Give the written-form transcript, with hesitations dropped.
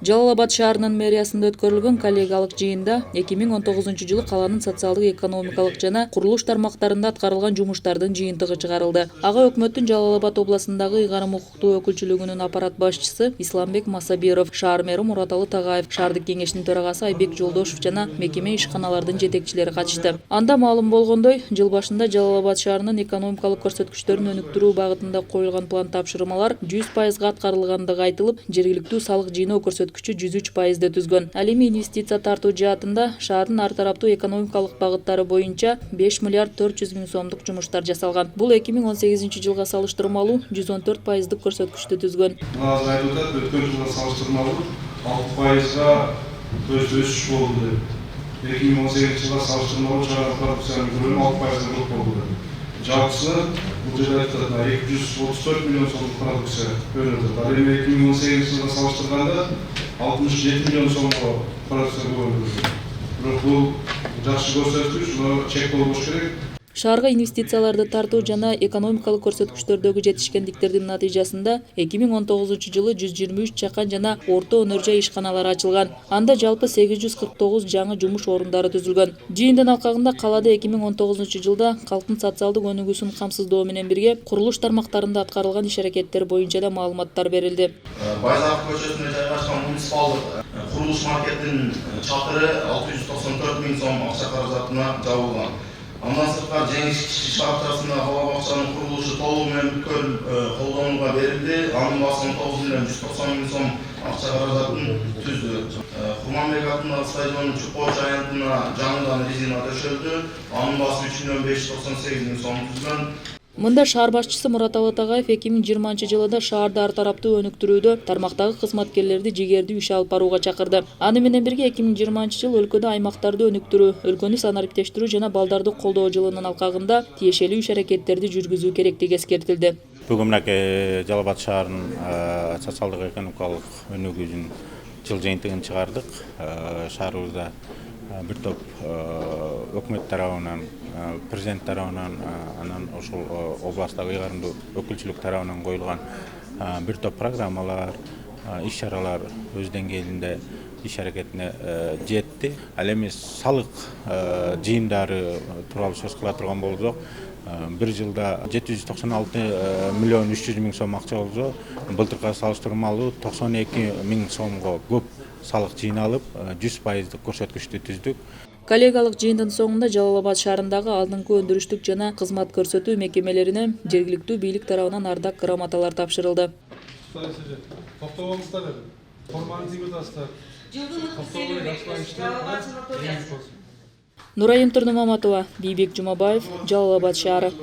Жалал Абад шаарынын мэриясында өткөрүлгөн коллегиялык жыйында 2019 каланын социалдык, экономикалык жана курулуш тармактарында аткарылган жумуштардын жыйынтыгы чыгарылды. Ага өкмөттүн Жалал Абад областындагы ыйгарым укуктуу өкүлчүлүгүнүн аппарат башчысы Исламбек Масабиров, шаар мэри Мураталы Тагаев, шаардык кеңештин төрагасы Айбек Жолдошов жана мекеме ишканалардын жетекчилери катышты. Анда маалым болгондой, жыл башында Жалал Абад шаарынын экономикалык көрсөткүчтөрүн өнүктүрүү багытында коюлган план тапшырмалар 100% аткарылгандыгы айтылып, жергиликтүү салык жыйноо көрсөткүчү 103% түзгөн. Ал эми инвестиция тартуу жаатында шаардын ар тараптуу экономикалык багыттары боюнча 5 миллиард 400 миң сомдук жумуштар жасалган. Бул 2018 жылга салыштырмалуу 114% көрсөткүчтү түзгөн. Азыр айтып атат, өткөн жылга салыштырмалуу 6%га өсүш болду деп. 2018 жылга салыштырмалуу чыгарылган продукциянын көлөмү 6%га көп болду деп. Жалпысы бул жерде айтып атат 234 миллион сомдук продукция өнүктүрүлдү. Ал эми 2018 жылга салыштырганда 67 миллион сомго продукция өнүктүрүлдү. Бирок бул жакшы көрсөткүч, мына чек болбош керек. Шаарга инвестицияларды тартуу жана экономикалык көрсөткүчтөрдөгү жетишкендиктердин натыйжасында 2019 жылы 123 чакан жана орто өнөр жай ишканалары ачылган. Анда жалпы 849 жаңы жумуш орундары түзүлгөн. Жыйындын алкагында калаада 2019 жылда калктын социалдык өнүгүүсүн камсыздоо менен бирге курулуш тармактарында аткарылган иш-аракеттер боюнча да маалыматтар берилди. Байзаков көчөсүндө жайгашкан муниципалдык курулуш маркетинин чатыры 694 миң сом акча каражатына жабылган. Андан сырткары Жеңиш шаарчасында бала бакчанын курулушу толугу менен бүткөн колдонууга берилди. Анын баасы 19 миллион 190 миң сом акча каражатын түздү. Курманбек атындагы стадиондун чукпоочу аянтына жаңыдан резина төшөлдү. Анын баасы 3 миллион 598 миң сом түзгөн. Мында шаар башчысы Мураталы Тагаев 2020 жылда шаарды ар тараптуу өнүктүрүүдө тармактагы кызматкерлерди жигердүү иш алып барууга чакырды. Аны менен бирге 2020 жыл өлкөдө аймактарды өнүктүрүү, өлкөнү санариптештирүү жана балдарды колдоо жылынын алкагында тиешелүү иш-аракеттерди жүргүзүү керектиги эскертилди. Бүгүн мынакей Жалал Абад шаарынын социалдык экономикалык өнүгүүнүн жыл жыйынтыгын чыгардык. Шаарыбызда бир топ өкмөт тарабынан, президент тарабынан, анан ошол областтагы ыйгарымдуу өкүлчүлүк тарабынан коюлган бир топ программалар, иш-чаралар өз деңгээлинде иш-аракетине жетти. Ал эми салык жыйымдары тууралуу сөз кыла турган болсок, bir жылда 796 миллион 300 миң сом акча болсо, былтыркыга салыштырмалуу 92 миң сомго көп салык жыйналып, 100% көрсөткүчтү түздүк. Коллегиялык жыйындын соңунда Жалал Абад шаарындагы алдыңкы өндүрүштүк жана кызмат көрсөтүү мекемелерине жергиликтүү бийлик тарабынан ардак грамоталар тапшырылды. Нурайым Турнумаматова, Бийбек Жумабаев, Жалал Абад шаары.